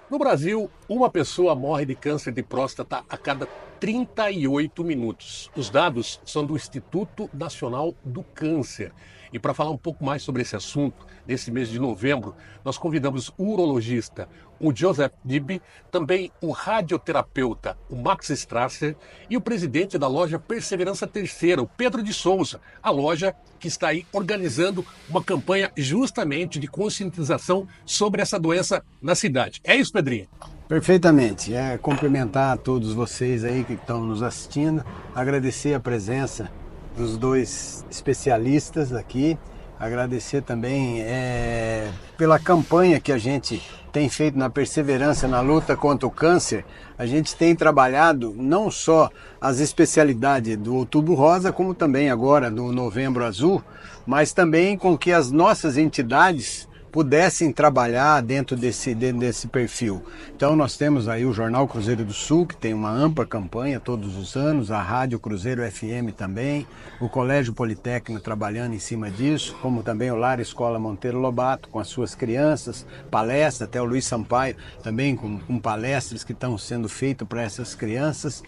No Brasil, uma pessoa morre de câncer de próstata a cada 38 minutos. Os dados são do Instituto Nacional do Câncer. E para falar um pouco mais sobre esse assunto, nesse mês de novembro, nós convidamos o urologista, o Joseph Dibby, também o radioterapeuta, o Max Strasser, e o presidente da loja Perseverança Terceira, o Pedro de Souza, a loja que está aí organizando uma campanha justamente de conscientização sobre essa doença na cidade. É isso, Pedrinho? Perfeitamente. Cumprimentar a todos vocês aí que estão nos assistindo, agradecer a presença dos dois especialistas aqui, agradecer também pela campanha que a gente tem feito na Perseverança na luta contra o câncer. A gente tem trabalhado não só as especialidades do Outubro Rosa, como também agora do Novembro Azul, mas também com que as nossas entidades pudessem trabalhar dentro desse perfil. Então nós temos aí o Jornal Cruzeiro do Sul, que tem uma ampla campanha todos os anos, a Rádio Cruzeiro FM também, o Colégio Politécnico trabalhando em cima disso, como também o Lar Escola Monteiro Lobato, com as suas crianças, palestras, até o Luiz Sampaio também com palestras que estão sendo feitas para essas crianças.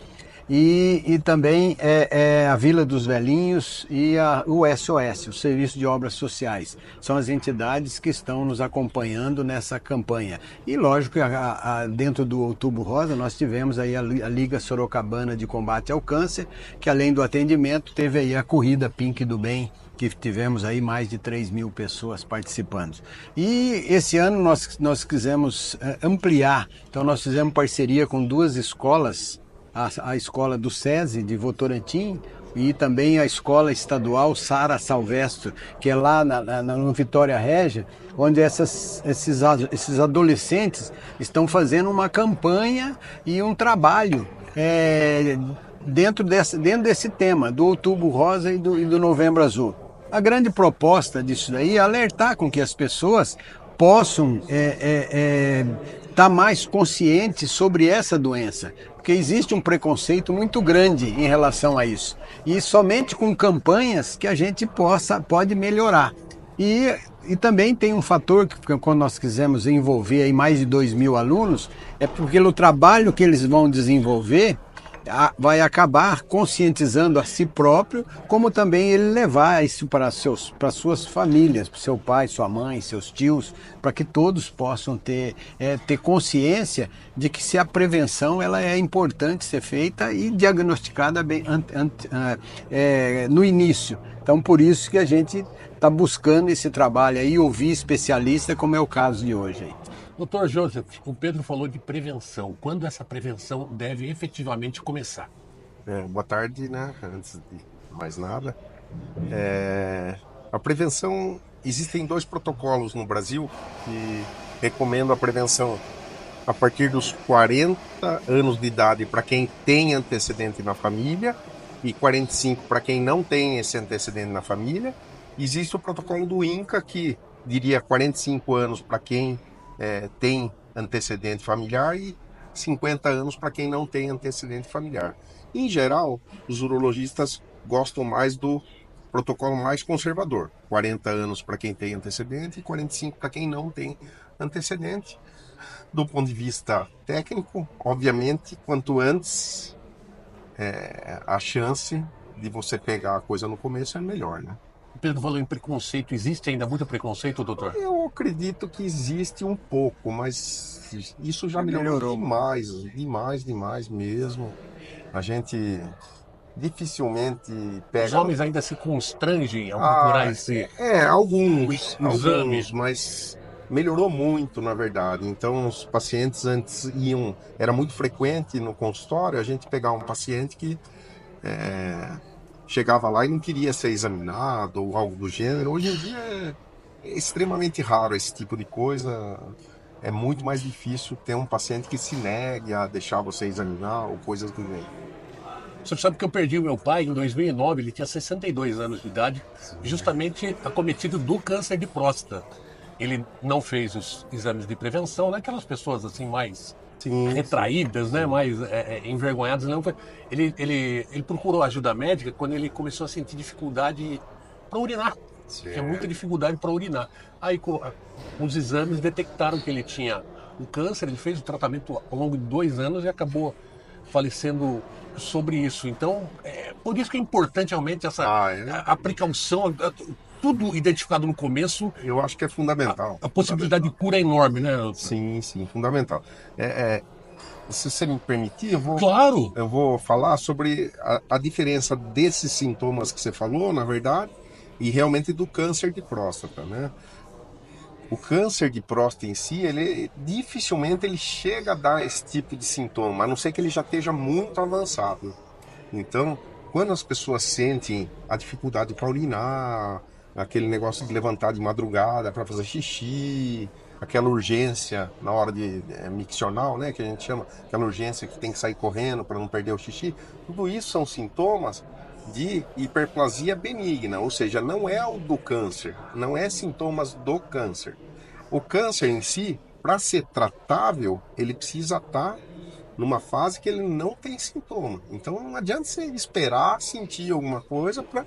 E também a Vila dos Velhinhos e o SOS, o Serviço de Obras Sociais. São as entidades que estão nos acompanhando nessa campanha. E lógico, dentro do Outubro Rosa, nós tivemos aí a Liga Sorocabana de Combate ao Câncer, que além do atendimento, teve aí a Corrida Pink do Bem, que tivemos aí mais de 3.000 pessoas participando. E esse ano nós quisemos ampliar, então nós fizemos parceria com duas escolas, a escola do SESI de Votorantim e também a escola estadual Sara Salvestro, que é lá no Vitória Régia, onde esses adolescentes estão fazendo uma campanha e um trabalho dentro desse tema, do Outubro Rosa e do Novembro Azul. A grande proposta disso daí é alertar com que as pessoas possam estar mais conscientes sobre essa doença, porque existe um preconceito muito grande em relação a isso. E somente com campanhas que a gente pode melhorar. E também tem um fator que quando nós quisemos envolver aí mais de 2.000 alunos, é porque o trabalho que eles vão desenvolver vai acabar conscientizando a si próprio, como também ele levar isso para suas famílias, para seu pai, sua mãe, seus tios, para que todos possam ter consciência de que se a prevenção ela é importante ser feita e diagnosticada bem no início. Então por isso que a gente está buscando esse trabalho aí, ouvir especialista, como é o caso de hoje aí. Doutor Joseph, o Pedro falou de prevenção. Quando essa prevenção deve efetivamente começar? Boa tarde, né? Antes de mais nada. A prevenção, existem dois protocolos no Brasil que recomendam a prevenção a partir dos 40 anos de idade para quem tem antecedente na família e 45 para quem não tem esse antecedente na família. Existe o protocolo do INCA, que diria 45 anos para quem tem antecedente familiar e 50 anos para quem não tem antecedente familiar. Em geral, os urologistas gostam mais do protocolo mais conservador, 40 anos para quem tem antecedente e 45 para quem não tem antecedente. Do ponto de vista técnico, obviamente, quanto antes a chance de você pegar a coisa no começo é melhor, né? O Pedro falou em preconceito. Existe ainda muito preconceito, doutor? Eu acredito que existe um pouco, mas isso já melhorou demais mesmo. A gente dificilmente Os pega. homens ainda se constrangem ao procurar esse exame. Alguns, mas melhorou muito, na verdade. Então, os pacientes antes era muito frequente no consultório a gente pegar um paciente que chegava lá e não queria ser examinado ou algo do gênero. Hoje em dia é extremamente raro esse tipo de coisa. É muito mais difícil ter um paciente que se negue a deixar você examinar ou coisas do gênero. O senhor sabe que eu perdi o meu pai em 2009, ele tinha 62 anos de idade, justamente acometido do câncer de próstata. Ele não fez os exames de prevenção, né? Aquelas pessoas assim mais retraídas, né? Mais envergonhadas. Não foi. Ele procurou ajuda médica quando ele começou a sentir dificuldade para urinar. Tinha muita dificuldade para urinar. Aí com os exames detectaram que ele tinha um câncer, ele fez o tratamento ao longo de 2 anos e acabou falecendo sobre isso. Então, por isso que é importante realmente essa a precaução, tudo identificado no começo. Eu acho que é fundamental. A possibilidade de cura é enorme, né? Sim, fundamental. Se você me permitir, Claro! Eu vou falar sobre a diferença desses sintomas que você falou, na verdade, e realmente do câncer de próstata, né? O câncer de próstata em si, dificilmente ele chega a dar esse tipo de sintoma, a não ser que ele já esteja muito avançado. Então, quando as pessoas sentem a dificuldade para urinar, aquele negócio de levantar de madrugada para fazer xixi, aquela urgência na hora de miccional, né, que a gente chama, aquela urgência que tem que sair correndo para não perder o xixi, tudo isso são sintomas de hiperplasia benigna, ou seja, não é o do câncer, não é sintomas do câncer. O câncer em si, para ser tratável, ele precisa estar numa fase que ele não tem sintoma. Então não adianta você esperar sentir alguma coisa para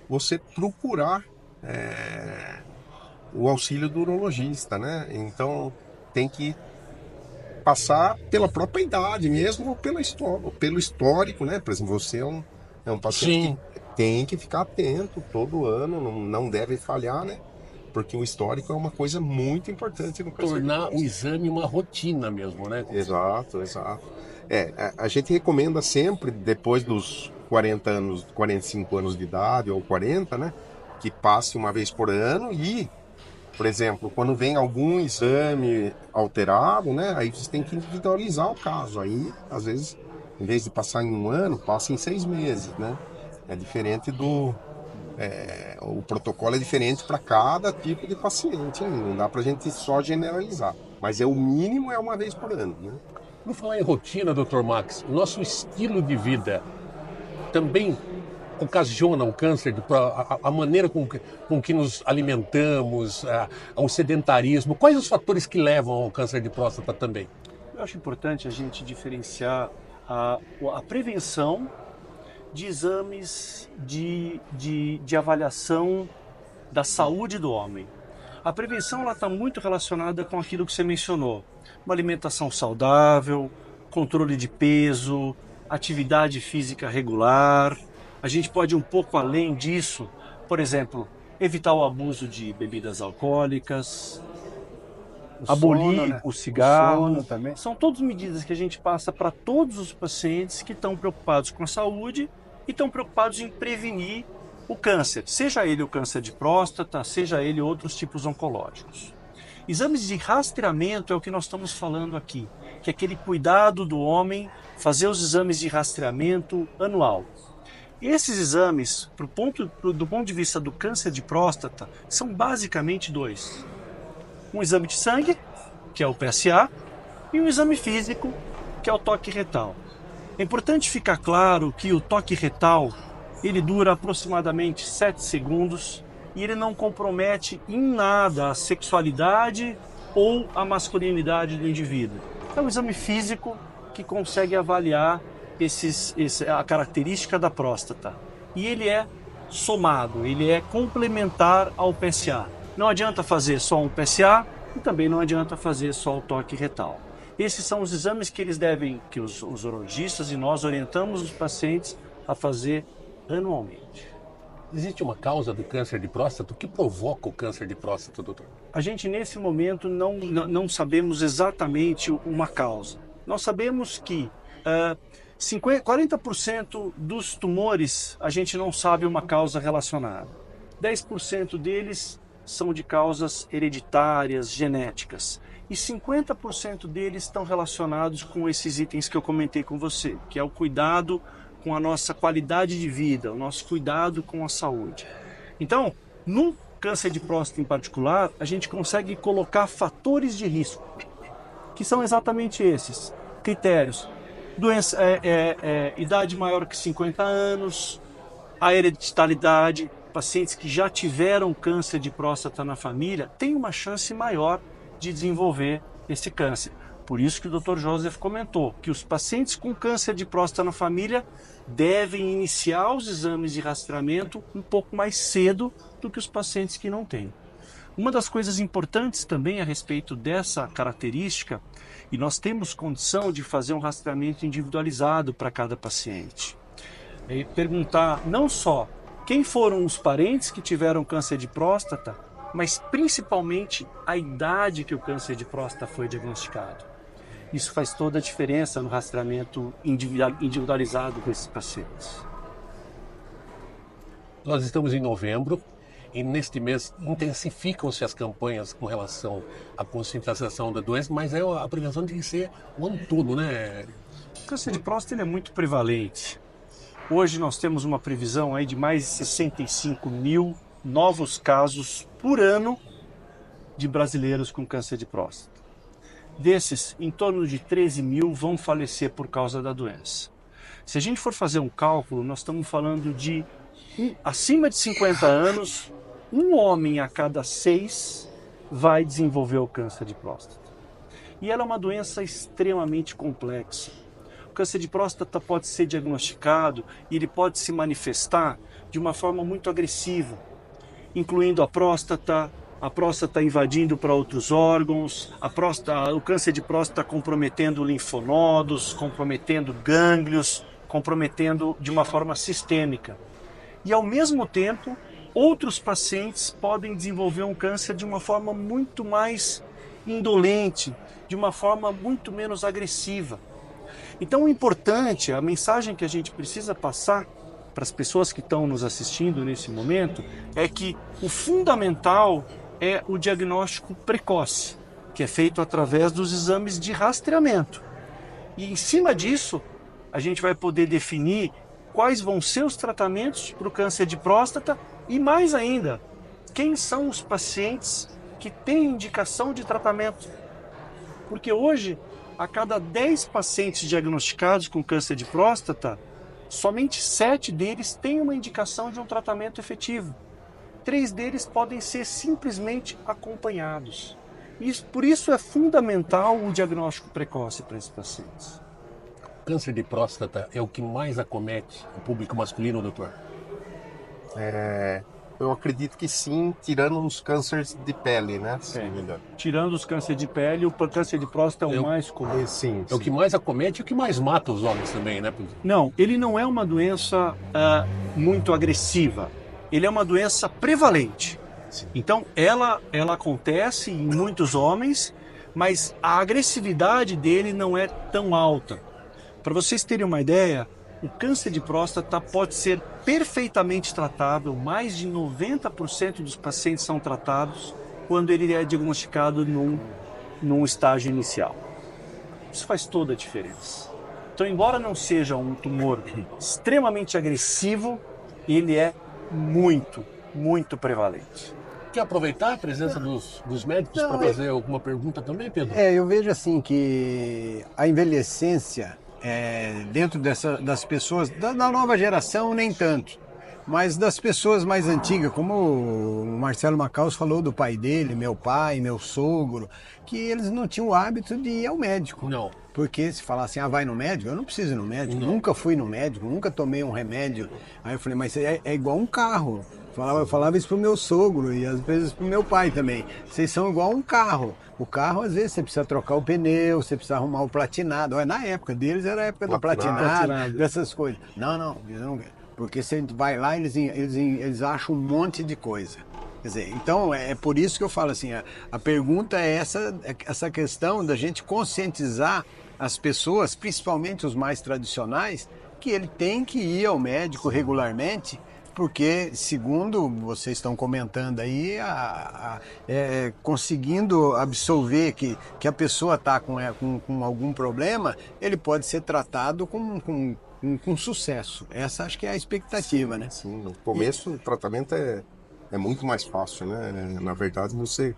você procurar o auxílio do urologista, né? Então tem que passar pela própria idade mesmo, ou pelo histórico, né? Por exemplo, você é um paciente que tem que ficar atento todo ano, não deve falhar, né? Porque o histórico é uma coisa muito importante no câncer. Tornar o exame uma rotina mesmo, né? Exato. A gente recomenda sempre, depois dos 40 anos, 45 anos de idade, ou 40, né? Que passe uma vez por ano e, por exemplo, quando vem algum exame alterado, né? Aí você tem que individualizar o caso. Aí, às vezes, em vez de passar em 1 ano, passa em 6 meses, né? É diferente o protocolo é diferente para cada tipo de paciente. Não dá para a gente só generalizar. Mas o mínimo é uma vez por ano, né? Por falar em rotina, Dr. Max, o nosso estilo de vida também ocasiona o câncer, a maneira com que nos alimentamos, ao sedentarismo. Quais os fatores que levam ao câncer de próstata também? Eu acho importante a gente diferenciar a prevenção de exames de avaliação da saúde do homem. A prevenção está muito relacionada com aquilo que você mencionou. Uma alimentação saudável, controle de peso, atividade física regular. A gente pode ir um pouco além disso, por exemplo, evitar o abuso de bebidas alcoólicas, abolir o cigarro. Também. São todas medidas que a gente passa para todos os pacientes que estão preocupados com a saúde e estão preocupados em prevenir o câncer, seja ele o câncer de próstata, seja ele outros tipos oncológicos. Exames de rastreamento é o que nós estamos falando aqui, que é aquele cuidado do homem fazer os exames de rastreamento anual. Esses exames, do ponto de vista do câncer de próstata, são basicamente 2. Um exame de sangue, que é o PSA, e um exame físico, que é o toque retal. É importante ficar claro que o toque retal ele dura aproximadamente 7 segundos e ele não compromete em nada a sexualidade ou a masculinidade do indivíduo. É um exame físico que consegue avaliar a característica da próstata. E ele é somado, ele é complementar ao PSA. Não adianta fazer só um PSA e também não adianta fazer só o toque retal. Esses são os exames que que os urologistas e nós orientamos os pacientes a fazer anualmente. Existe uma causa do câncer de próstata? O que provoca o câncer de próstata, doutor? A gente, nesse momento, não sabemos exatamente uma causa. Nós sabemos que 40% dos tumores a gente não sabe uma causa relacionada. 10% deles são de causas hereditárias, genéticas. E 50% deles estão relacionados com esses itens que eu comentei com você, que é o cuidado com a nossa qualidade de vida, o nosso cuidado com a saúde. Então, no câncer de próstata em particular, a gente consegue colocar fatores de risco, que são exatamente esses critérios. Idade maior que 50 anos, a hereditariedade, pacientes que já tiveram câncer de próstata na família têm uma chance maior de desenvolver esse câncer. Por isso que o Dr. Joseph comentou que os pacientes com câncer de próstata na família devem iniciar os exames de rastreamento um pouco mais cedo do que os pacientes que não têm. Uma das coisas importantes também a respeito dessa característica, e nós temos condição de fazer um rastreamento individualizado para cada paciente. E perguntar não só quem foram os parentes que tiveram câncer de próstata, mas principalmente a idade que o câncer de próstata foi diagnosticado. Isso faz toda a diferença no rastreamento individualizado desses pacientes. Nós estamos em novembro e neste mês intensificam-se as campanhas com relação à conscientização da doença, mas a prevenção tem que ser o ano todo, né? O câncer de próstata ele é muito prevalente. Hoje nós temos uma previsão aí de mais de 65 mil novos casos por ano de brasileiros com câncer de próstata. Desses, em torno de 13 mil vão falecer por causa da doença. Se a gente for fazer um cálculo, nós estamos falando de acima de 50 anos, um homem a cada 6 vai desenvolver o câncer de próstata. E ela é uma doença extremamente complexa. O câncer de próstata pode ser diagnosticado e ele pode se manifestar de uma forma muito agressiva, incluindo a próstata invadindo para outros órgãos, o câncer de próstata comprometendo linfonodos, comprometendo gânglios, comprometendo de uma forma sistêmica. E ao mesmo tempo, outros pacientes podem desenvolver um câncer de uma forma muito mais indolente, de uma forma muito menos agressiva. Então o importante, a mensagem que a gente precisa passar para as pessoas que estão nos assistindo nesse momento, é que o fundamental é o diagnóstico precoce, que é feito através dos exames de rastreamento. E em cima disso, a gente vai poder definir quais vão ser os tratamentos para o câncer de próstata e mais ainda, quem são os pacientes que têm indicação de tratamento. Porque hoje, a cada 10 pacientes diagnosticados com câncer de próstata, somente 7 deles têm uma indicação de um tratamento efetivo. 3 deles podem ser simplesmente acompanhados. Por isso é fundamental o diagnóstico precoce para esses pacientes. O câncer de próstata é o que mais acomete o público masculino, doutor? Eu acredito que sim, tirando os cânceres de pele, né? Tirando os cânceres de pele, o câncer de próstata é o mais comum. Sim. É o que mais acomete e o que mais mata os homens também, né? Não, ele não é uma doença muito agressiva. Ele é uma doença prevalente. Sim. Então, ela acontece em muitos homens, mas a agressividade dele não é tão alta. Para vocês terem uma ideia, o câncer de próstata pode ser perfeitamente tratável, mais de 90% dos pacientes são tratados quando ele é diagnosticado num estágio inicial. Isso faz toda a diferença. Então, embora não seja um tumor extremamente agressivo, ele é muito, muito prevalente. Quer aproveitar a presença dos médicos para fazer alguma pergunta também, Pedro? Eu vejo assim que a envelhecência dentro das pessoas, da nova geração nem tanto, mas das pessoas mais antigas, como o Marcelo Macaus falou do pai dele, meu pai, meu sogro, que eles não tinham o hábito de ir ao médico. Não. Porque se falar assim, vai no médico, eu não preciso ir no médico, nunca fui no médico, nunca tomei um remédio. Aí eu falei, mas é igual um carro. Eu falava isso pro meu sogro e às vezes pro meu pai também. Vocês são igual um carro. O carro, às vezes, você precisa trocar o pneu, você precisa arrumar o platinado. Na época deles era a época do platinado, dessas coisas. Não, porque você vai lá e eles acham um monte de coisa. Quer dizer, então é por isso que eu falo assim, a pergunta é essa questão da gente conscientizar as pessoas, principalmente os mais tradicionais, que ele tem que ir ao médico regularmente, porque, segundo vocês estão comentando aí, conseguindo absolver que a pessoa está com algum problema, ele pode ser tratado com sucesso. Essa acho que é a expectativa, né? Sim, no começo o tratamento é muito mais fácil, né? Na verdade, você,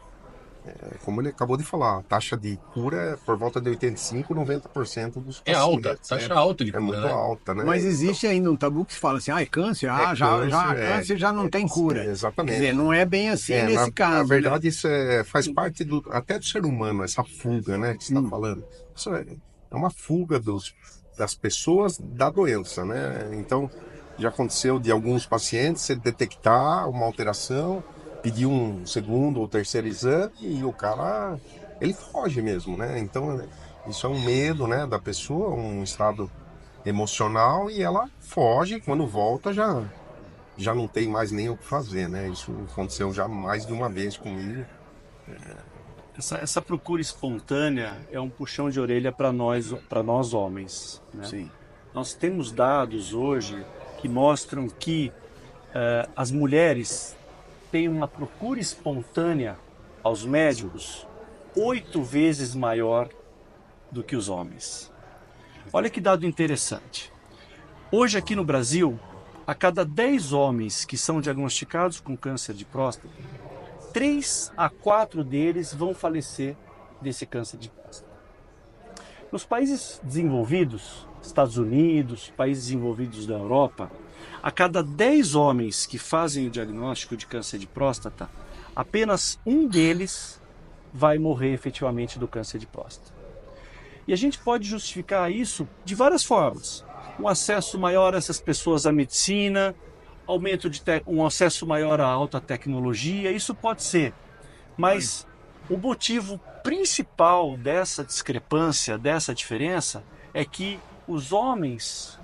como ele acabou de falar, a taxa de cura é por volta de 85%, 90% dos pacientes. É alta, taxa alta de cura, muito alta, né? Mas existe ainda um tabu que se fala assim, é câncer, câncer já não tem cura. Exatamente. Quer dizer, não é bem assim nesse caso. Na verdade, isso faz parte até do ser humano, essa fuga, né, que você está falando. Isso é uma fuga das pessoas da doença, né? Então, já aconteceu de alguns pacientes você detectar uma alteração pedir um segundo ou terceiro exame e o cara, ele foge mesmo, né? Então, isso é um medo, né, da pessoa, um estado emocional, e ela foge, quando volta já não tem mais nem o que fazer, né? Isso aconteceu já mais de uma vez comigo. Essa procura espontânea é um puxão de orelha para nós homens, né? Sim. Nós temos dados hoje que mostram que as mulheres têm uma procura espontânea aos médicos 8 vezes maior do que os homens. Olha que dado interessante. Hoje aqui no Brasil, a cada 10 homens que são diagnosticados com câncer de próstata, 3 a 4 deles vão falecer desse câncer de próstata. Nos países desenvolvidos, Estados Unidos, países desenvolvidos da Europa, a cada 10 homens que fazem o diagnóstico de câncer de próstata, apenas um deles vai morrer efetivamente do câncer de próstata. E a gente pode justificar isso de várias formas. Um acesso maior a essas pessoas à medicina, um acesso maior à alta tecnologia, isso pode ser. Mas o motivo principal dessa discrepância, dessa diferença, é que os homens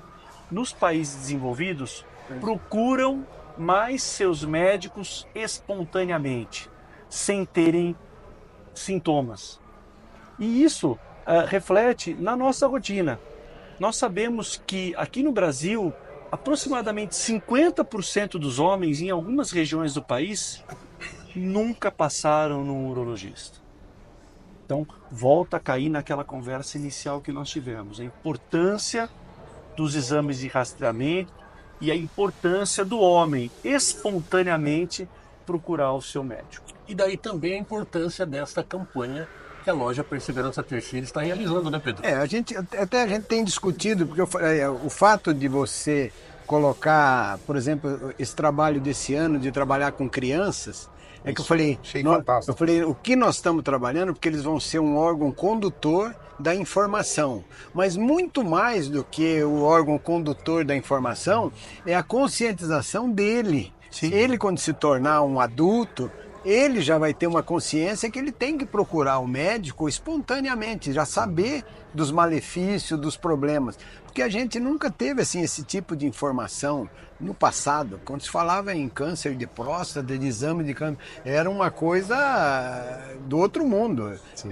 nos países desenvolvidos procuram mais seus médicos espontaneamente, sem terem sintomas. E isso reflete na nossa rotina. Nós sabemos que aqui no Brasil, aproximadamente 50% dos homens em algumas regiões do país nunca passaram no urologista. Então, volta a cair naquela conversa inicial que nós tivemos, a importância dos exames de rastreamento e a importância do homem espontaneamente procurar o seu médico. E daí também a importância desta campanha que a loja Perseverança Terceira está realizando, né, Pedro? A gente tem discutido, porque o fato de você colocar, por exemplo, esse trabalho desse ano de trabalhar com crianças, que eu falei, fantástico. O que nós estamos trabalhando, porque eles vão ser um órgão condutor da informação, mas muito mais do que o órgão condutor da informação é a conscientização dele. Sim. Ele, quando se tornar um adulto, ele já vai ter uma consciência que ele tem que procurar o médico espontaneamente, já saber dos malefícios, dos problemas. Porque a gente nunca teve assim, esse tipo de informação no passado. Quando se falava em câncer de próstata, de exame de câncer, era uma coisa do outro mundo. Sim.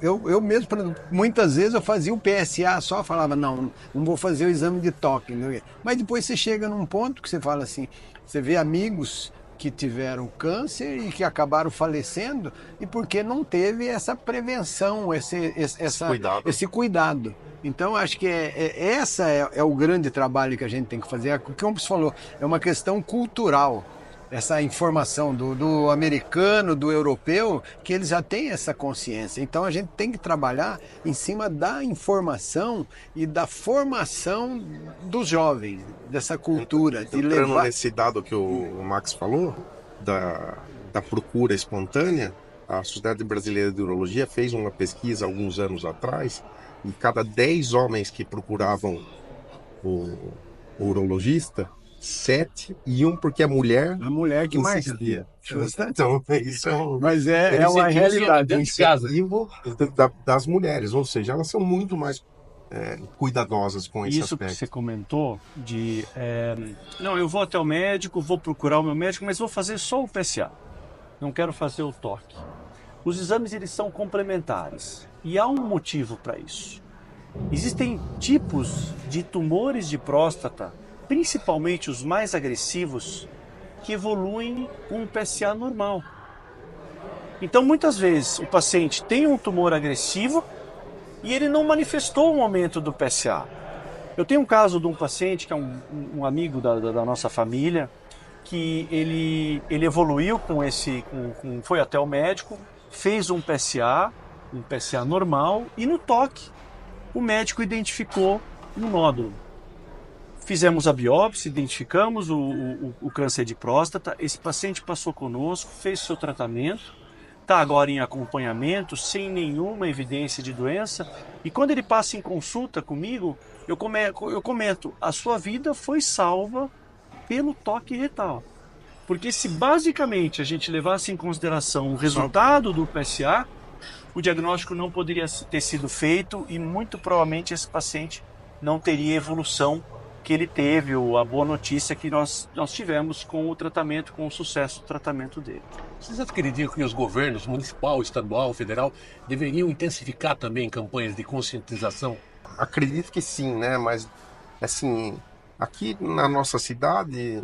Eu mesmo, muitas vezes eu fazia o PSA só, falava, não vou fazer o exame de toque. Né? Mas depois você chega num ponto que você fala assim, você vê amigos que tiveram câncer e que acabaram falecendo, e porque não teve essa prevenção, esse cuidado. Então, acho que essa é o grande trabalho que a gente tem que fazer. Como você falou, é uma questão cultural. Essa informação do americano, do europeu, que eles já têm essa consciência. Então, a gente tem que trabalhar em cima da informação e da formação dos jovens, dessa cultura. Entrando nesse dado que o Max falou, da procura espontânea, a Sociedade Brasileira de Urologia fez uma pesquisa alguns anos atrás, e cada 10 homens que procuravam o urologista, 7 iam porque a mulher que mais insistia. Então, isso Mas é uma realidade. Um incentivo das mulheres, ou seja, elas são muito mais cuidadosas com esse Isso aspecto. que você comentou de não, eu vou até o médico, vou procurar o meu médico, mas vou fazer só o PSA, não quero fazer o toque. Os exames, eles são complementares e há um motivo para isso. Existem tipos de tumores de próstata, principalmente os mais agressivos, que evoluem com um PSA normal. Então, muitas vezes, o paciente tem um tumor agressivo e ele não manifestou o aumento do PSA. Eu tenho um caso de um paciente que é um amigo da nossa família, que ele evoluiu foi até o médico, fez um PSA normal, e no toque o médico identificou um nódulo. Fizemos a biópsia, identificamos o câncer de próstata, esse paciente passou conosco, fez seu tratamento, está agora em acompanhamento, sem nenhuma evidência de doença, e quando ele passa em consulta comigo, eu comento, a sua vida foi salva pelo toque retal. Porque se basicamente a gente levasse em consideração o resultado do PSA, o diagnóstico não poderia ter sido feito e muito provavelmente esse paciente não teria a evolução que ele teve, ou a boa notícia que nós tivemos com o tratamento, com o sucesso do tratamento dele. Vocês acreditam que os governos municipal, estadual, federal deveriam intensificar também campanhas de conscientização? Acredito que sim, né? Mas, assim, aqui na nossa cidade,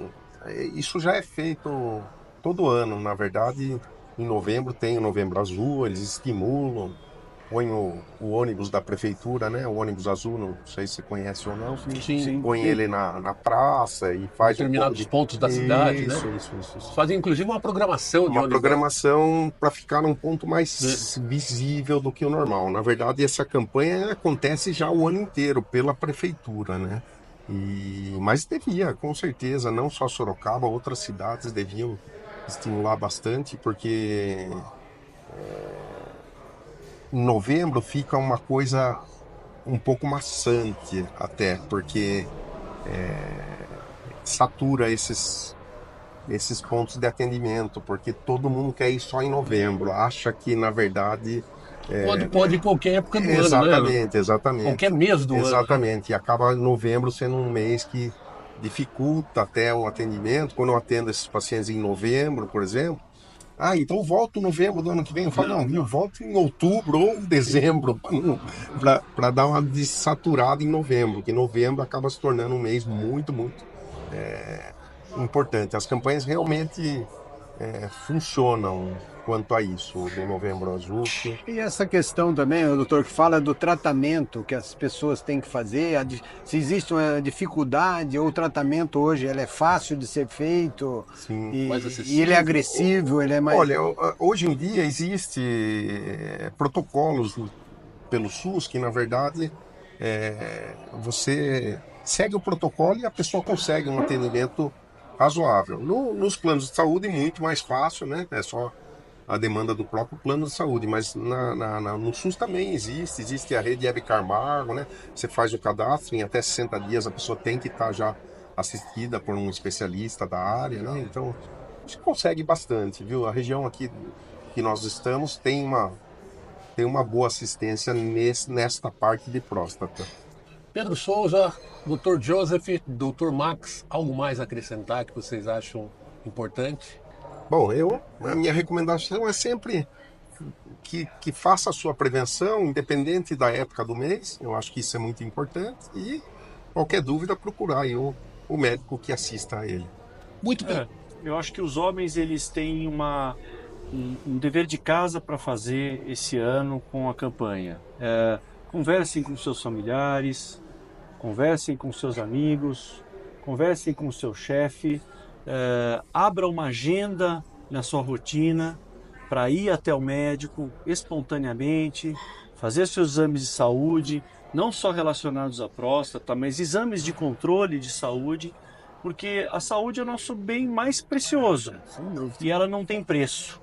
isso já é feito todo ano. Na verdade, em novembro tem o Novembro Azul, eles estimulam, põem o ônibus da prefeitura, né? O ônibus azul, não sei se você conhece ou não. Sim. Põe ele na praça e faz Determinados pontos da cidade, né? Isso. Fazem inclusive uma programação de Uma ônibus. programação para ficar num ponto mais visível do que o normal. Na verdade, essa campanha acontece já o ano inteiro pela prefeitura, né? Mas devia, com certeza, não só Sorocaba, outras cidades deviam estimular bastante, porque em novembro fica uma coisa um pouco maçante até, porque satura esses pontos de atendimento, porque todo mundo quer ir só em novembro, acha que na verdade Pode ir qualquer época do ano, né? Exatamente. Qualquer mês do ano. Exatamente, e acaba novembro sendo um mês que dificulta até o atendimento. Quando eu atendo esses pacientes em novembro, por exemplo, então volto em novembro do ano que vem. Eu falo, não, eu volto em outubro ou dezembro, para dar uma desaturada em novembro, que novembro acaba se tornando um mês muito, muito importante. As campanhas realmente funcionam quanto a isso, do Novembro Azul. E essa questão também, o doutor, que fala do tratamento que as pessoas têm que fazer, se existe uma dificuldade ou o tratamento hoje ele é fácil de ser feito. Sim, e ele é agressivo, ele é mais... Olha, hoje em dia existe protocolos pelo SUS que, na verdade, você segue o protocolo e a pessoa consegue um atendimento razoável. Nos planos de saúde, muito mais fácil, né? É só a demanda do próprio plano de saúde, mas no SUS também existe a rede Hebe Camargo, né? Você faz o cadastro, em até 60 dias a pessoa tem que estar já assistida por um especialista da área, né? Então, a gente consegue bastante, viu? A região aqui que nós estamos tem uma boa assistência nesta parte de próstata. Pedro Souza, Dr. Joseph, Dr. Max, algo mais a acrescentar que vocês acham importante? Bom, a minha recomendação é sempre que faça a sua prevenção, independente da época do mês. Eu acho que isso é muito importante. E qualquer dúvida, procurar aí o médico que assista a ele. Muito bem. Eu acho que os homens eles têm um dever de casa para fazer esse ano com a campanha. Conversem com seus familiares, conversem com seus amigos, conversem com o seu chefe, abra uma agenda na sua rotina para ir até o médico espontaneamente, fazer seus exames de saúde, não só relacionados à próstata, mas exames de controle de saúde, porque a saúde é o nosso bem mais precioso e ela não tem preço.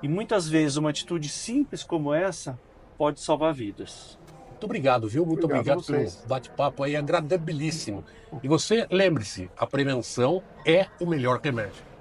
E muitas vezes uma atitude simples como essa pode salvar vidas. Muito obrigado, viu? Muito obrigado pelo bate-papo aí, agradabilíssimo. E você, lembre-se, a prevenção é o melhor remédio.